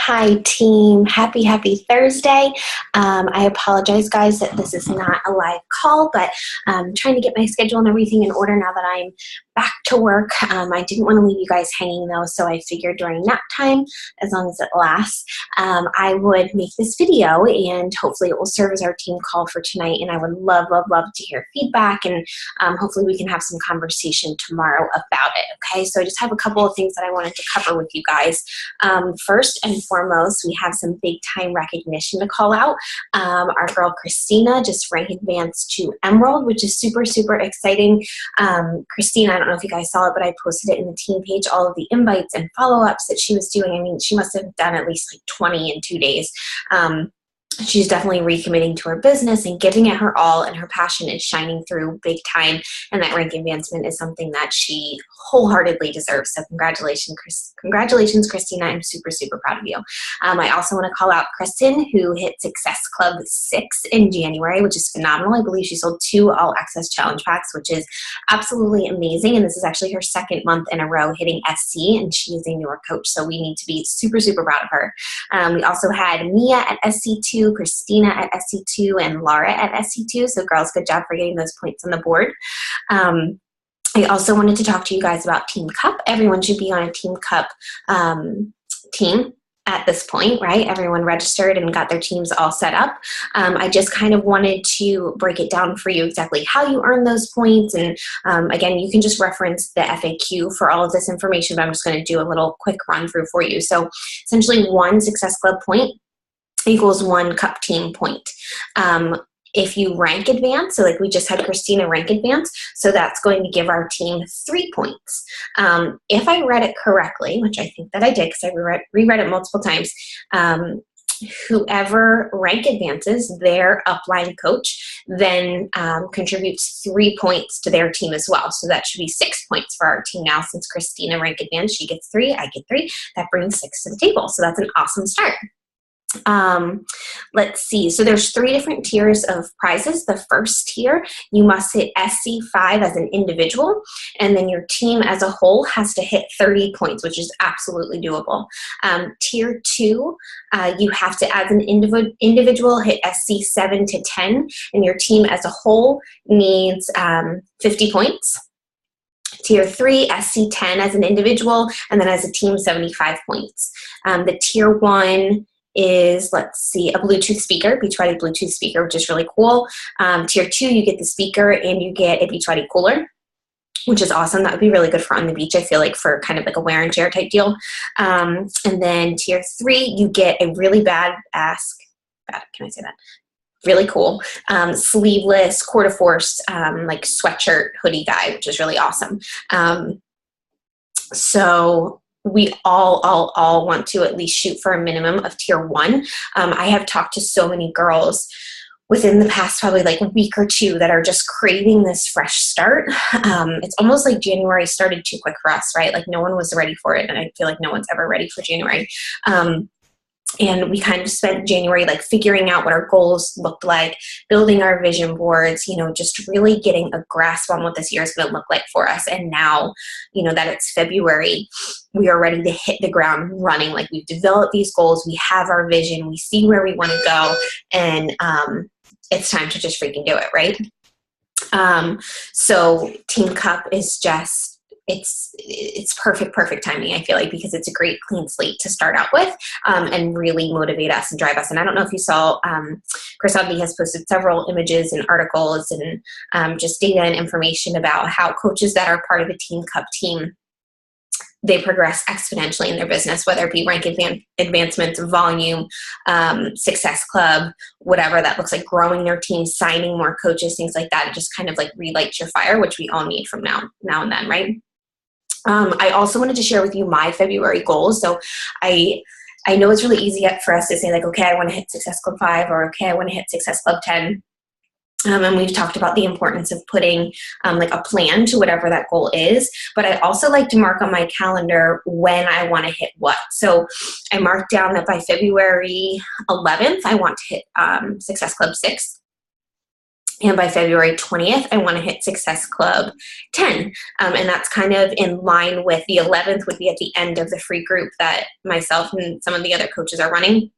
Hi, team. Happy Thursday. I apologize, guys, that this is not a live call, but I'm trying to get my schedule and everything in order now that I'm back to work. I didn't want to leave you guys hanging, though, so I figured during nap time, as long as it lasts, I would make this video, and hopefully it will serve as our team call for tonight, and I would love to hear feedback, and hopefully we can have some conversation tomorrow about it, okay? So I just have a couple of things that I wanted to cover with you guys. First and foremost, we have some big time recognition to call out. Our girl Christina just rank advanced to Emerald, which is super exciting. Christina, I don't know if you guys saw it, but I posted it in the team page, all of the invites and follow-ups that she was doing. I mean, she must have done at least like 20 in 2 days. She's definitely recommitting to her business and giving it her all, and her passion is shining through big time, and that rank advancement is something that she wholeheartedly deserves. So congratulations, Christina. I'm super proud of you. I also want to call out Kristen, who hit Success Club 6 in January, which is phenomenal. I believe she sold 2 All Access Challenge Packs, which is absolutely amazing, and this is actually her second month in a row hitting SC, and she is a newer coach, so we need to be super proud of her. We also had Mia at SC2, Christina at SC2, and Laura at SC2. So girls, good job for getting those points on the board. I also wanted to talk to you guys about Team Cup. Everyone should be on a Team Cup team at this point, right? Everyone registered and got their teams all set up. I just kind of wanted to break it down for you exactly how you earn those points. And again, you can just reference the FAQ for all of this information, but I'm just going to do a little quick run through for you. So essentially 1 Success Club point equals 1 Cup team point. If you rank advance, so like we just had Christina rank advance, so that's going to give our team 3 points. If I read it correctly, which I think that I did because I reread it multiple times, whoever rank advances, their upline coach, then contributes 3 points to their team as well. So that should be 6 points for our team now. Since Christina rank advanced, she gets 3, I get 3. That brings 6 to the table. So that's an awesome start. Let's see. So there's 3 different tiers of prizes. The first tier, you must hit SC5 as an individual, and then your team as a whole has to hit 30 points, which is absolutely doable. Tier 2, you have to, as an individual, hit SC7 to 10, and your team as a whole needs 50 points. Tier 3, SC10 as an individual, and then as a team, 75 points. The Tier 1 is, let's see, a Bluetooth speaker, Beachbody Bluetooth speaker, which is really cool. Tier 2, you get the speaker and you get a Beachbody cooler, which is awesome. That would be really good for on the beach, I feel like, for kind of like a wear and tear type deal. And then Tier 3, you get a really can I say that? Really cool, sleeveless, quarter force, like sweatshirt hoodie guy, which is really awesome. So we all want to at least shoot for a minimum of Tier 1. I have talked to so many girls within the past probably like a week or 2 that are just craving this fresh start. It's almost like January started too quick for us, right? Like no one was ready for it, and I feel like no one's ever ready for January. And we kind of spent January like figuring out what our goals looked like, building our vision boards, just really getting a grasp on what this year is going to look like for us. And now, that it's February, we are ready to hit the ground running. Like we've developed these goals, we have our vision, we see where we want to go, and it's time to just freaking do it, right? So Team Cup is just, it's perfect timing, I feel like, because it's a great clean slate to start out with, and really motivate us and drive us. And I don't know if you saw, Chris Odby has posted several images and articles and just data and information about how coaches that are part of the Team Cup team, they progress exponentially in their business, whether it be rank advancements, volume, Success Club, whatever that looks like, growing their team, signing more coaches, things like that. It just kind of like relights your fire, which we all need from now and then, right? I also wanted to share with you my February goals. So I know it's really easy for us to say like, okay, I want to hit Success Club 5, or okay, I want to hit Success Club 10. And we've talked about the importance of putting like a plan to whatever that goal is. But I also like to mark on my calendar when I want to hit what. So I marked down that by February 11th, I want to hit Success Club 6. And by February 20th, I want to hit Success Club 10. And that's kind of in line with the 11th would be at the end of the free group that myself and some of the other coaches are running.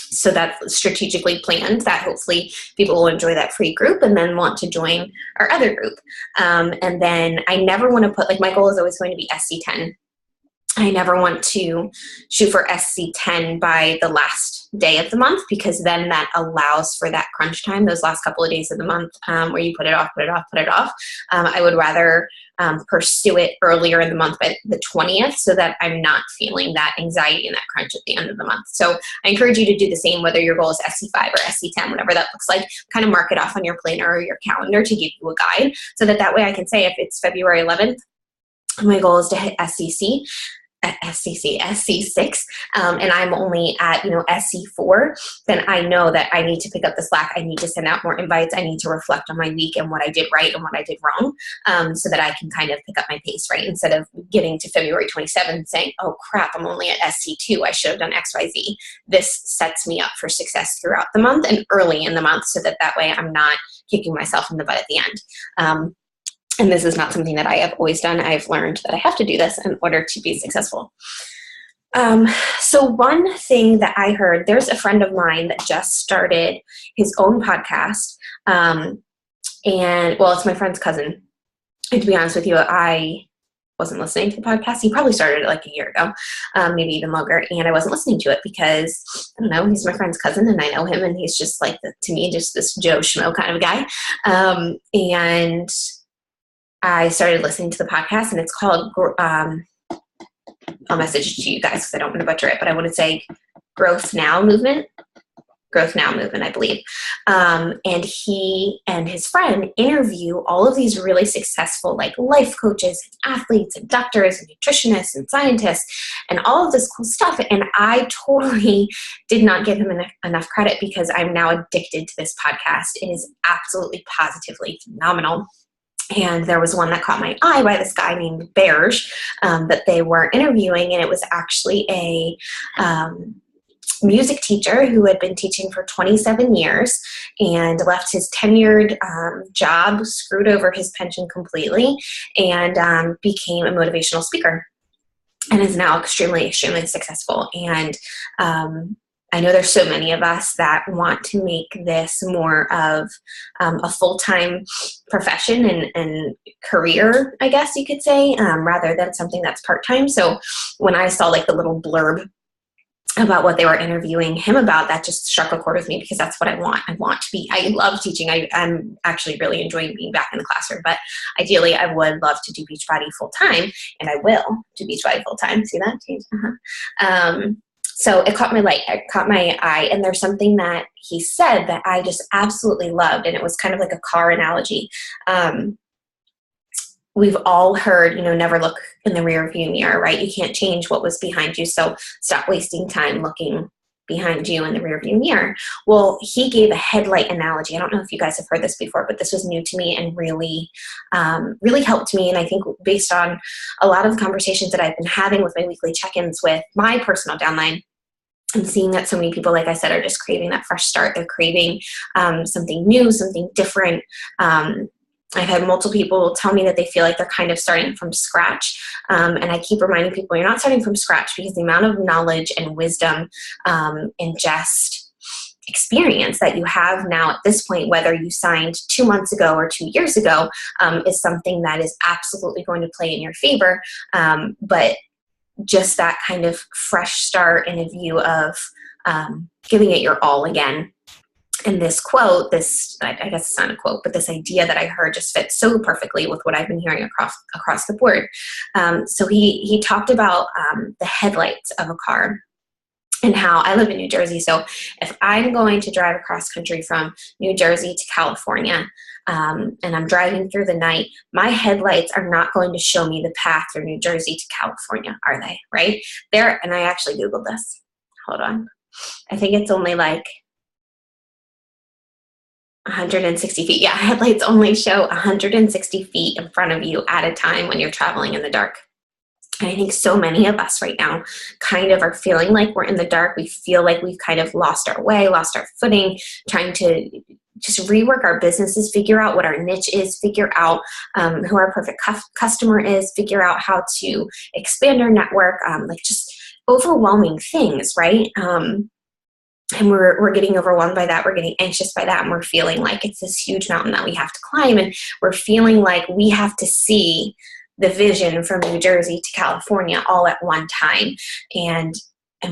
So that's strategically planned that hopefully people will enjoy that free group and then want to join our other group. And then I never want to put, like, my goal is always going to be SC10. I never want to shoot for SC10 by the last day of the month, because then that allows for that crunch time, those last couple of days of the month, where you put it off. I would rather pursue it earlier in the month by the 20th, so that I'm not feeling that anxiety and that crunch at the end of the month. So I encourage you to do the same, whether your goal is SC5 or SC10, whatever that looks like. Kind of mark it off on your planner or your calendar to give you a guide, so that way I can say if it's February 11th, my goal is to hit SC6, and I'm only at, SC4, then I know that I need to pick up the slack. I need to send out more invites. I need to reflect on my week and what I did right and what I did wrong, so that I can kind of pick up my pace, right? Instead of getting to February 27th and saying, oh crap, I'm only at SC2. I should have done XYZ. This sets me up for success throughout the month and early in the month, so that way I'm not kicking myself in the butt at the end. And this is not something that I have always done. I've learned that I have to do this in order to be successful. So one thing that I heard, there's a friend of mine that just started his own podcast. It's my friend's cousin. And to be honest with you, I wasn't listening to the podcast. He probably started it like a year ago, maybe even longer. And I wasn't listening to it because, I don't know, he's my friend's cousin and I know him, and he's just like, to me, just this Joe Schmo kind of guy. And I started listening to the podcast, and it's called, I'll message it to you guys because I don't want to butcher it, but I want to say Growth Now Movement, I believe. And he and his friend interview all of these really successful, like, life coaches and athletes and doctors and nutritionists and scientists and all of this cool stuff. And I totally did not give him enough credit, because I'm now addicted to this podcast. It is absolutely positively phenomenal. And there was one that caught my eye by this guy named Berge that they were interviewing, and it was actually a music teacher who had been teaching for 27 years and left his tenured job, screwed over his pension completely, and became a motivational speaker, and is now extremely, extremely successful. And I know there's so many of us that want to make this more of a full-time profession and career, I guess you could say, rather than something that's part-time. So when I saw, like, the little blurb about what they were interviewing him about, that just struck a chord with me, because that's what I want. I love teaching. I'm actually really enjoying being back in the classroom, but ideally I would love to do Beachbody full-time, and I will do Beachbody full-time. See that? So it caught my eye, and there's something that he said that I just absolutely loved, and it was kind of like a car analogy. We've all heard, never look in the rear view mirror, right? You can't change what was behind you, so stop wasting time looking behind you in the rear view mirror. Well, he gave a headlight analogy. I don't know if you guys have heard this before, but this was new to me and really, really helped me. And I think based on a lot of the conversations that I've been having with my weekly check-ins with my personal downline, and seeing that so many people, like I said, are just craving that fresh start. They're craving something new, something different. I've had multiple people tell me that they feel like they're kind of starting from scratch. And I keep reminding people, you're not starting from scratch, because the amount of knowledge and wisdom and just experience that you have now at this point, whether you signed 2 months ago or 2 years ago, is something that is absolutely going to play in your favor. But just that kind of fresh start and a view of giving it your all again. And this quote, I guess it's not a quote, but this idea that I heard just fits so perfectly with what I've been hearing across the board. So he talked about the headlights of a car, and how I live in New Jersey. So if I'm going to drive across country from New Jersey to California, and I'm driving through the night, my headlights are not going to show me the path from New Jersey to California, are they? Right? And I actually Googled this. Hold on. I think it's only like 160 feet. Yeah, headlights only show 160 feet in front of you at a time when you're traveling in the dark. And I think so many of us right now kind of are feeling like we're in the dark. We feel like we've kind of lost our way, lost our footing, trying to just rework our businesses, figure out what our niche is, figure out who our perfect customer is, figure out how to expand our network, like just overwhelming things, right? And we're getting overwhelmed by that. We're getting anxious by that. And we're feeling like it's this huge mountain that we have to climb. And we're feeling like we have to see the vision from New Jersey to California all at one time. And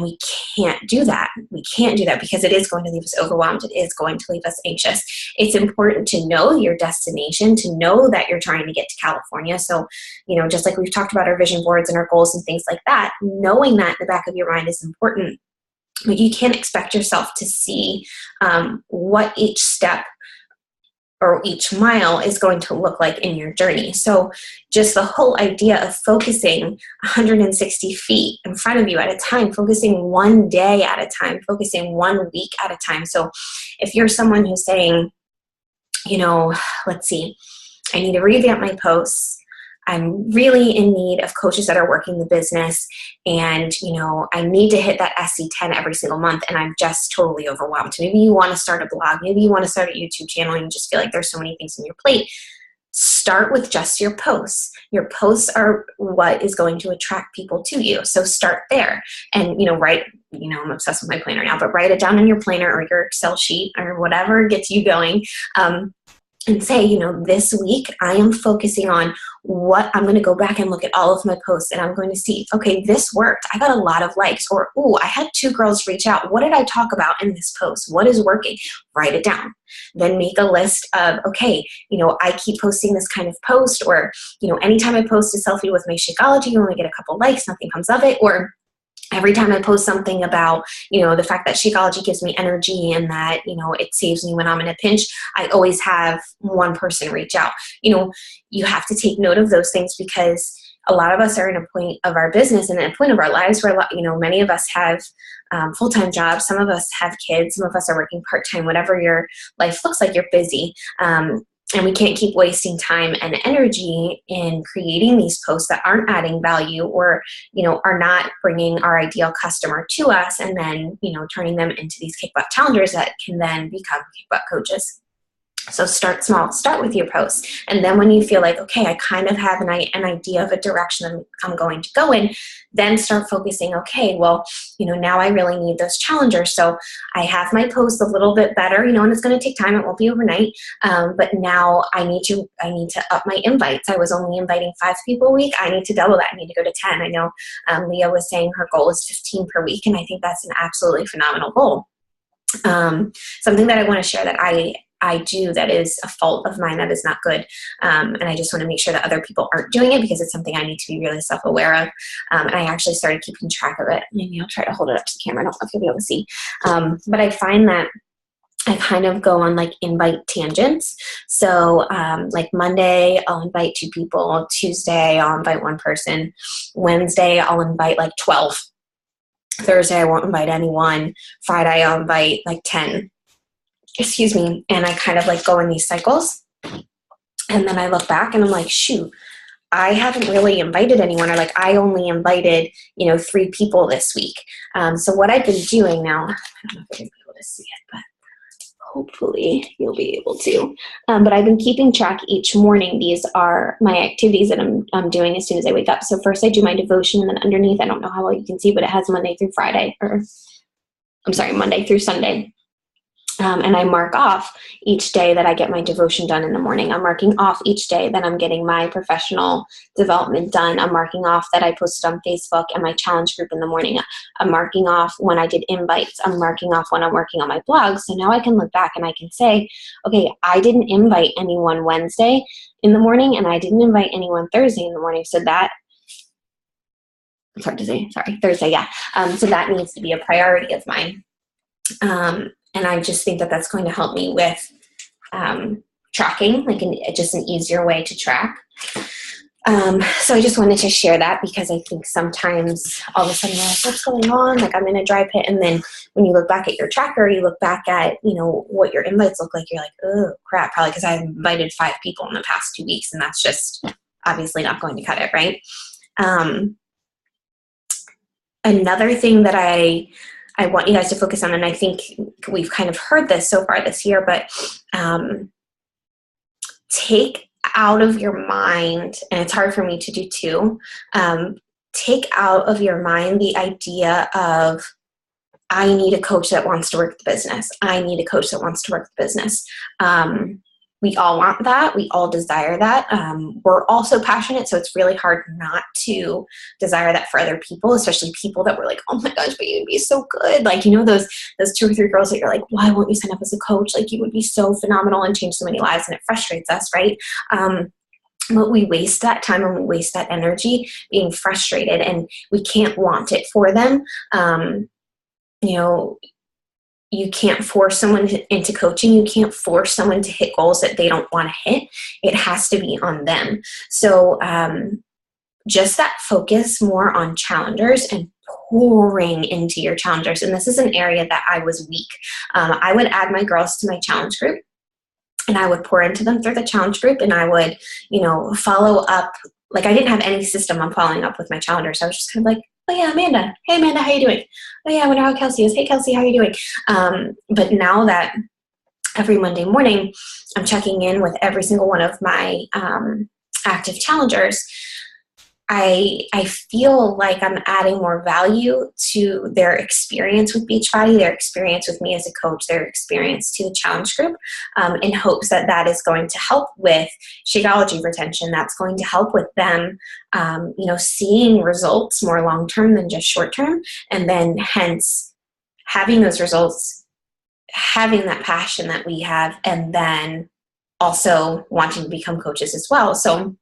we can't do that. We can't do that because it is going to leave us overwhelmed. It is going to leave us anxious. It's important to know your destination, to know that you're trying to get to California. So, just like we've talked about our vision boards and our goals and things like that, knowing that in the back of your mind is important. But you can't expect yourself to see what each step or each mile is going to look like in your journey. So just the whole idea of focusing 160 feet in front of you at a time, focusing one day at a time, focusing 1 week at a time. So if you're someone who's saying, let's see, I need to revamp my posts, I'm really in need of coaches that are working the business, and I need to hit that SC10 every single month, and I'm just totally overwhelmed. Maybe you want to start a blog, maybe you want to start a YouTube channel, and you just feel like there's so many things on your plate. Start with just your posts. Your posts are what is going to attract people to you. So start there, and write. I'm obsessed with my planner now, but write it down in your planner or your Excel sheet or whatever gets you going. And say, this week I am focusing on what I'm going to go back and look at all of my posts, and I'm going to see, okay, this worked. I got a lot of likes, or, I had 2 girls reach out. What did I talk about in this post? What is working? Write it down. Then make a list of, okay, I keep posting this kind of post, or, anytime I post a selfie with my Shakeology, you only get a couple likes, nothing comes of it, or every time I post something about, the fact that Shakeology gives me energy and that, it saves me when I'm in a pinch, I always have one person reach out. You have to take note of those things, because a lot of us are in a point of our business and a point of our lives where, many of us have full-time jobs. Some of us have kids. Some of us are working part-time. Whatever your life looks like, you're busy. And we can't keep wasting time and energy in creating these posts that aren't adding value, or, are not bringing our ideal customer to us, and then, turning them into these kick butt challengers that can then become kick butt coaches. So start small, start with your posts. And then when you feel like, okay, I kind of have an idea of a direction I'm going to go in, then start focusing, okay, well, now I really need those challengers. So I have my posts a little bit better, and it's going to take time. It won't be overnight. But now I need to up my invites. I was only inviting 5 people a week. I need to double that. I need to go to 10. I know Leah was saying her goal is 15 per week. And I think that's an absolutely phenomenal goal. Something that I want to share that I do that is a fault of mine that is not good. And I just want to make sure that other people aren't doing it, because it's something I need to be really self-aware of. And I actually started keeping track of it. Maybe I'll try to hold it up to the camera. I don't know if you'll be able to see. But I find that I kind of go on like invite tangents. So like Monday, I'll invite 2 people. Tuesday, I'll invite 1 person. Wednesday, I'll invite like 12. Thursday, I won't invite anyone. Friday, I'll invite like 10. Excuse me. And I kind of like go in these cycles. And then I look back and I'm like, shoot, I haven't really invited anyone, or like I only invited, 3 people this week. So what I've been doing now, I don't know if you're going to be able to see it, but hopefully you'll be able to. But I've been keeping track each morning. These are my activities that I'm doing as soon as I wake up. So first I do my devotion, and then underneath, I don't know how well you can see, but it has Monday through Sunday. And I mark off each day that I get my devotion done in the morning. I'm marking off each day that I'm getting my professional development done. I'm marking off that I posted on Facebook and my challenge group in the morning. I'm marking off when I did invites. I'm marking off when I'm working on my blog. So now I can look back and I can say, okay, I didn't invite anyone Wednesday in the morning, and I didn't invite anyone Thursday in the morning. So that, Thursday, yeah. So that needs to be a priority of mine. And I just think that that's going to help me with tracking, like just an easier way to track. So I just wanted to share that, because I think sometimes all of a sudden you're like, what's going on? Like I'm in a dry pit. And then when you look back at your tracker, you look back at, what your invites look like. You're like, oh crap, probably because I invited 5 people in the past 2 weeks, and that's just obviously not going to cut it, right? Another thing that I I want you guys to focus on, and I think we've kind of heard this so far this year, but take out of your mind, and it's hard for me to do too, take out of your mind the idea of, I need a coach that wants to work the business. I need a coach that wants to work the business. We all want that. We all desire that. We're all so passionate, so it's really hard not to desire that for other people, especially people that were like, oh my gosh, but you'd be so good. Like, you know, those 2 or 3 girls that you're like, why won't you sign up as a coach? Like, you would be so phenomenal and change so many lives, and it frustrates us, right? But we waste that time and we waste that energy being frustrated, and we can't want it for them. You know, you can't force someone into coaching. You can't force someone to hit goals that they don't want to hit. It has to be on them. So just that focus more on challengers and pouring into your challengers. And this is an area that I was weak. I would add my girls to my challenge group, and I would pour into them through the challenge group, and I would, you know, follow up. Like, I didn't have any system on following up with my challengers. I was just kind of like, oh yeah, Amanda. Hey, Amanda, how you doing? Oh yeah, I wonder how Kelsey is. Hey, Kelsey, how are you doing? But now that every Monday morning I'm checking in with every single one of my active challengers, I feel like I'm adding more value to their experience with Beachbody, their experience with me as a coach, their experience to the challenge group, in hopes that that is going to help with Shakeology retention. That's going to help with them, you know, seeing results more long-term than just short-term, and then hence having those results, having that passion that we have, and then also wanting to become coaches as well. So,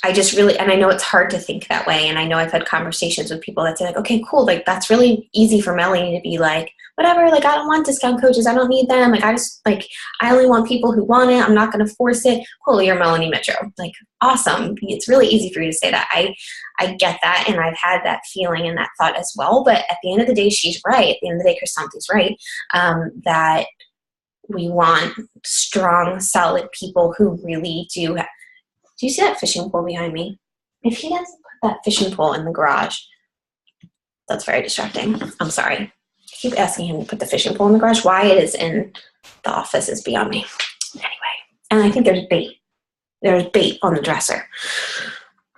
I just really, and I know it's hard to think that way. And I know I've had conversations with people that say like, okay, cool. Like, that's really easy for Melanie to be like, whatever, like, I don't want discount coaches. I don't need them. Like, I only want people who want it. I'm not going to force it. Cool. You're Melanie Mitro. Like, awesome. It's really easy for you to say that. I get that. And I've had that feeling and that thought as well. But at the end of the day, she's right. At the end of the day, Kristanti's right. That we want strong, solid people who really do. Do you see that fishing pole behind me? If he doesn't put that fishing pole in the garage, that's very distracting. I'm sorry. I keep asking him to put the fishing pole in the garage. Why it is in the office is beyond me. Anyway, and I think there's bait. There's bait on the dresser.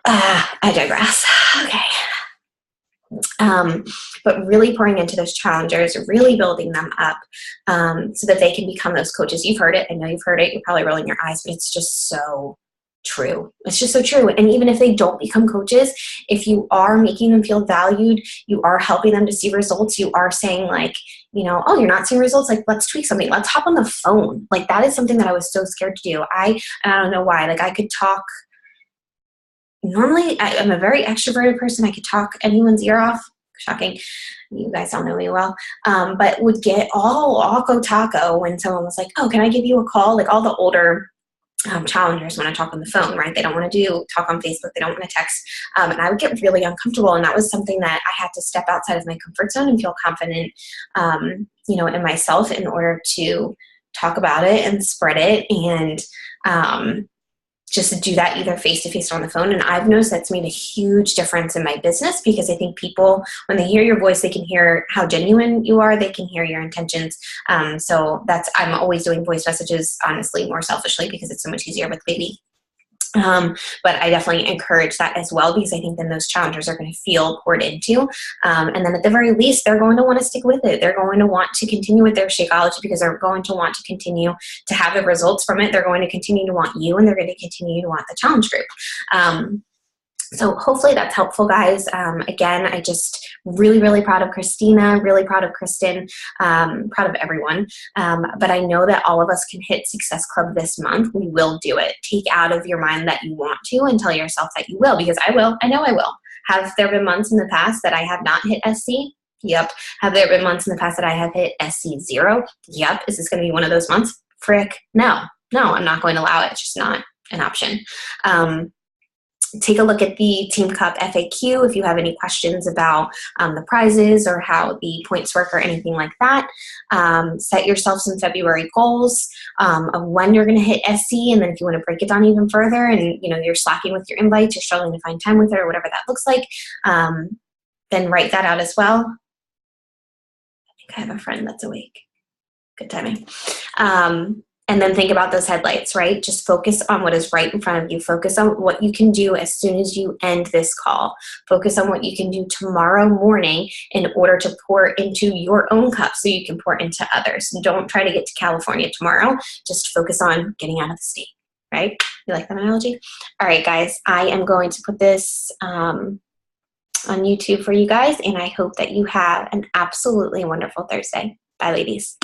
I digress. Okay. But really pouring into those challengers, really building them up, so that they can become those coaches. You've heard it. I know you've heard it. You're probably rolling your eyes, but it's just so true. It's just so true. And even if they don't become coaches, if you are making them feel valued, you are helping them to see results, you are saying like, you know, oh, you're not seeing results, like, let's tweak something. Let's hop on the phone. Like, that is something that I was so scared to do. I don't know why. Like, I could talk. Normally, I'm a very extroverted person. I could talk anyone's ear off. Shocking. You guys don't know me well. But would get all go taco when someone was like, oh, can I give you a call? Like, all the older challengers want to talk on the phone, right? They don't want to talk on Facebook. They don't want to text. And I would get really uncomfortable. And that was something that I had to step outside of my comfort zone and feel confident, you know, in myself in order to talk about it and spread it. And just to do that either face-to-face or on the phone. And I've noticed that's made a huge difference in my business, because I think people, when they hear your voice, they can hear how genuine you are. They can hear your intentions. So I'm always doing voice messages, honestly, more selfishly, because it's so much easier with baby. But I definitely encourage that as well, because I think then those challengers are going to feel poured into. And then at the very least, they're going to want to stick with it. They're going to want to continue with their Shakeology, because they're going to want to continue to have the results from it. They're going to continue to want you, and they're going to continue to want the challenge group. So hopefully that's helpful, guys. Again, I just really, really proud of Christina, really proud of Kristen, proud of everyone. But I know that all of us can hit Success Club this month. We will do it. Take out of your mind that you want to and tell yourself that you will, because I will. I know I will. Have there been months in the past that I have not hit SC? Yep. Have there been months in the past that I have hit SC 0? Yep. Is this going to be one of those months? Frick. No, I'm not going to allow it. It's just not an option. Take a look at the Team Cup FAQ if you have any questions about the prizes or how the points work or anything like that. Set yourself some February goals of when you're going to hit SC, and then if you want to break it down even further and you're slacking with your invites, you're struggling to find time with it or whatever that looks like, then write that out as well. I have a friend that's awake. Good timing. And then think about those headlights, right? Just focus on what is right in front of you. Focus on what you can do as soon as you end this call. Focus on what you can do tomorrow morning in order to pour into your own cup so you can pour into others. Don't try to get to California tomorrow. Just focus on getting out of the state, right? You like that analogy? All right, guys, I am going to put this on YouTube for you guys, and I hope that you have an absolutely wonderful Thursday. Bye, ladies.